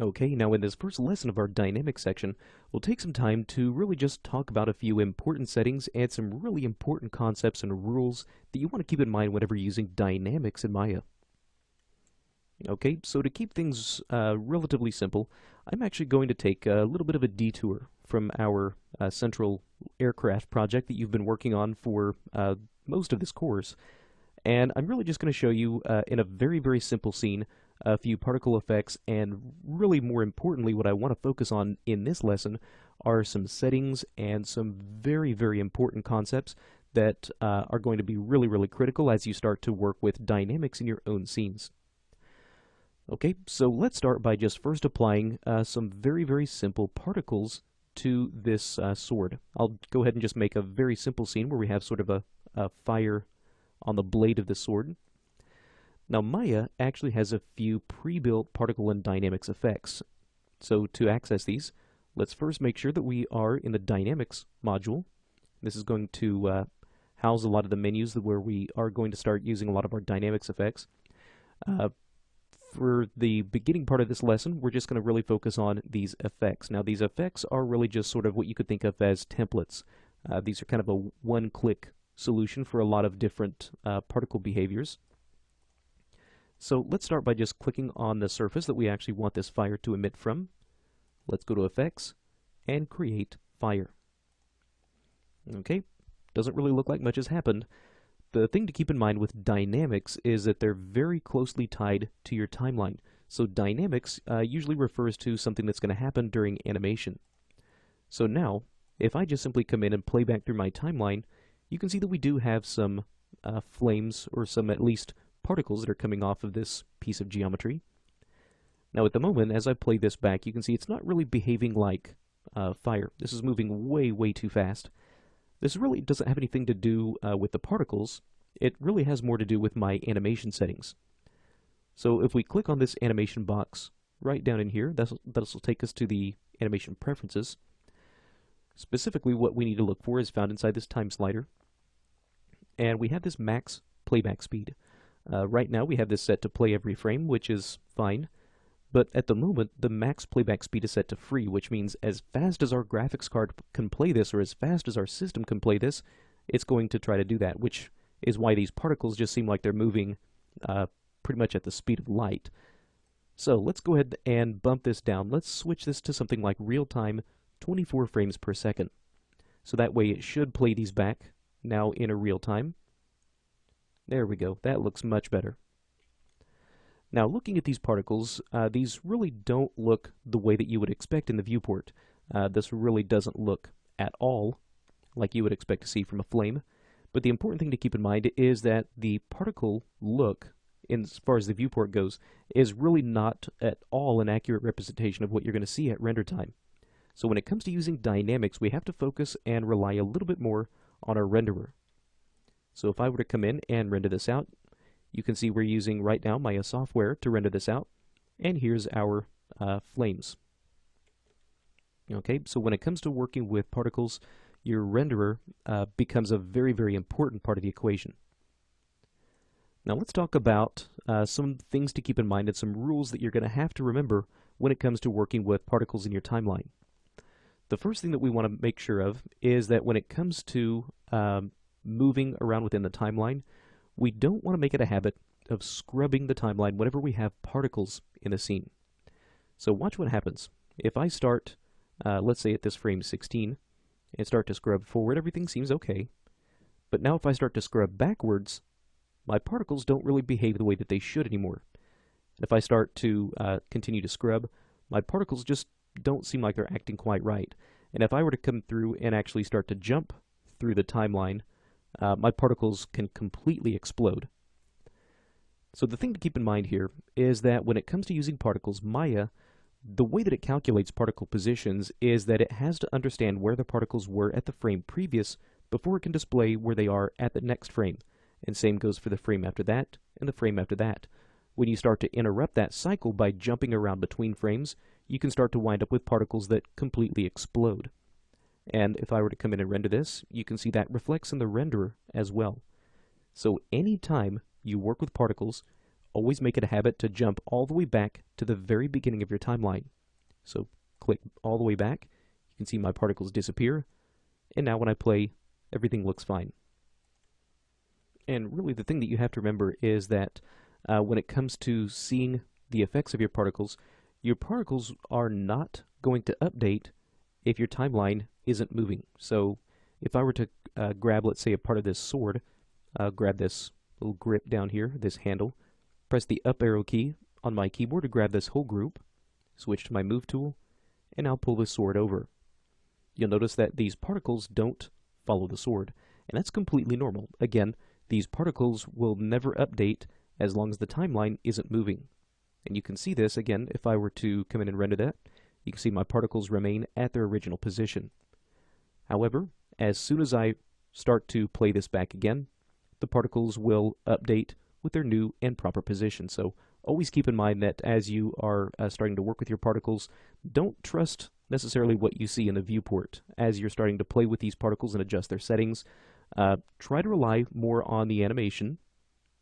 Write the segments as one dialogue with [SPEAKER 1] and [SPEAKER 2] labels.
[SPEAKER 1] Okay, now in this first lesson of our dynamics section, we'll take some time to really just talk about a few important settings and some really important concepts and rules that you want to keep in mind whenever using dynamics in Maya. Okay, so to keep things relatively simple, I'm actually going to take a little bit of a detour from our central aircraft project that you've been working on for most of this course. And I'm really just going to show you in a very, very simple scene a few particle effects, and really more importantly, what I want to focus on in this lesson are some settings and some very, very important concepts that are going to be really, really critical as you start to work with dynamics in your own scenes. Okay, so let's start by just first applying some very, very simple particles to this sword. I'll go ahead and just make a very simple scene where we have sort of a fire on the blade of the sword. Now Maya actually has a few pre-built particle and dynamics effects. So to access these, let's first make sure that we are in the dynamics module. This is going to house a lot of the menus where we are going to start using a lot of our dynamics effects. For the beginning part of this lesson, we're just going to really focus on these effects. Now these effects are really just sort of what you could think of as templates. These are kind of a one-click solution for a lot of different particle behaviors. So let's start by just clicking on the surface that we actually want this fire to emit from. Let's go to Effects and Create Fire. Okay, doesn't really look like much has happened. The thing to keep in mind with dynamics is that they're very closely tied to your timeline. So dynamics usually refers to something that's going to happen during animation. So now, if I just simply come in and play back through my timeline, you can see that we do have some flames, or some at least particles that are coming off of this piece of geometry. Now at the moment, as I play this back, you can see it's not really behaving like fire. This is moving way, way too fast. This really doesn't have anything to do with the particles. It really has more to do with my animation settings. So if we click on this animation box right down in here, this will take us to the animation preferences. Specifically, what we need to look for is found inside this time slider. And we have this max playback speed. Right now we have this set to play every frame, which is fine. But at the moment, the max playback speed is set to free, which means as fast as our graphics card can play this, or as fast as our system can play this, it's going to try to do that, which is why these particles just seem like they're moving pretty much at the speed of light. So let's go ahead and bump this down. Let's switch this to something like real-time 24 frames per second. So that way it should play these back now in a real time. There we go. That looks much better. Now looking at these particles, these really don't look the way that you would expect in the viewport. This really doesn't look at all like you would expect to see from a flame. But the important thing to keep in mind is that the particle look, as far as the viewport goes, is really not at all an accurate representation of what you're going to see at render time. So when it comes to using dynamics, we have to focus and rely a little bit more on our renderer. So if I were to come in and render this out, you can see we're using right now Maya software to render this out, and here's our flames. Okay, so when it comes to working with particles, your renderer becomes a very, very important part of the equation. Now let's talk about some things to keep in mind and some rules that you're going to have to remember when it comes to working with particles in your timeline. The first thing that we want to make sure of is that when it comes to moving around within the timeline, we don't want to make it a habit of scrubbing the timeline whenever we have particles in a scene. So watch what happens. If I start, let's say at this frame 16, and start to scrub forward, everything seems okay. But now if I start to scrub backwards, my particles don't really behave the way that they should anymore. If I start to continue to scrub, my particles just don't seem like they're acting quite right. And if I were to come through and actually start to jump through the timeline, my particles can completely explode. So the thing to keep in mind here is that when it comes to using particles, Maya, the way that it calculates particle positions is that it has to understand where the particles were at the frame previous before it can display where they are at the next frame. And same goes for the frame after that and the frame after that. When you start to interrupt that cycle by jumping around between frames, you can start to wind up with particles that completely explode. And if I were to come in and render this, you can see that reflects in the renderer as well. So anytime you work with particles, always make it a habit to jump all the way back to the very beginning of your timeline. So click all the way back. You can see my particles disappear. And now when I play, everything looks fine. And really the thing that you have to remember is that when it comes to seeing the effects of your particles are not going to update if your timeline isn't moving. So if I were to grab, let's say, a part of this sword, grab this little grip down here, this handle, press the up arrow key on my keyboard to grab this whole group, switch to my move tool, and I'll pull this sword over. You'll notice that these particles don't follow the sword, and that's completely normal. Again, these particles will never update as long as the timeline isn't moving. And you can see this, again, if I were to come in and render that, you can see my particles remain at their original position. However, as soon as I start to play this back again, the particles will update with their new and proper position. So always keep in mind that as you are starting to work with your particles, don't trust necessarily what you see in the viewport. As you're starting to play with these particles and adjust their settings, try to rely more on the animation.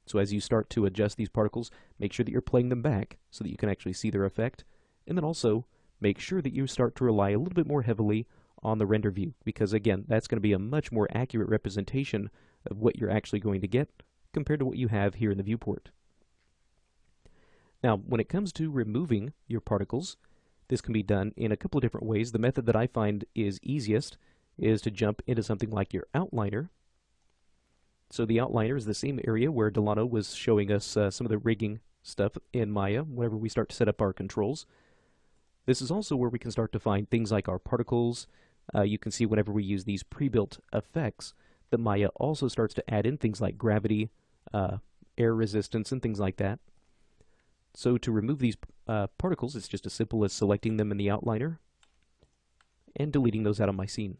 [SPEAKER 1] So as you start to adjust these particles, make sure that you're playing them back so that you can actually see their effect. And then also make sure that you start to rely a little bit more heavily on the render view, because again, that's going to be a much more accurate representation of what you're actually going to get compared to what you have here in the viewport. Now, when it comes to removing your particles, this can be done in a couple of different ways. The method that I find is easiest is to jump into something like your outliner. So the outliner is the same area where Delano was showing us some of the rigging stuff in Maya whenever we start to set up our controls. This is also where we can start to find things like our particles. You can see whenever we use these pre-built effects that Maya also starts to add in things like gravity, air resistance, and things like that. So to remove these particles, it's just as simple as selecting them in the outliner and deleting those out of my scene.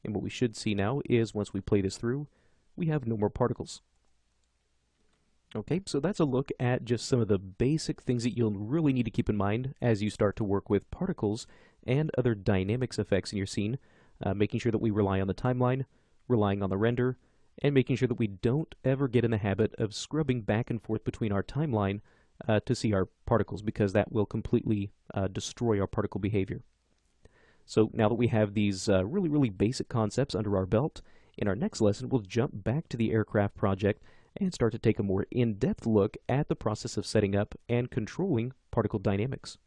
[SPEAKER 1] And what we should see now is once we play this through, we have no more particles. Okay, so that's a look at just some of the basic things that you'll really need to keep in mind as you start to work with particles and other dynamics effects in your scene, making sure that we rely on the timeline, relying on the render, and making sure that we don't ever get in the habit of scrubbing back and forth between our timeline to see our particles, because that will completely destroy our particle behavior. So now that we have these really basic concepts under our belt, in our next lesson we'll jump back to the aircraft project and start to take a more in-depth look at the process of setting up and controlling particle dynamics.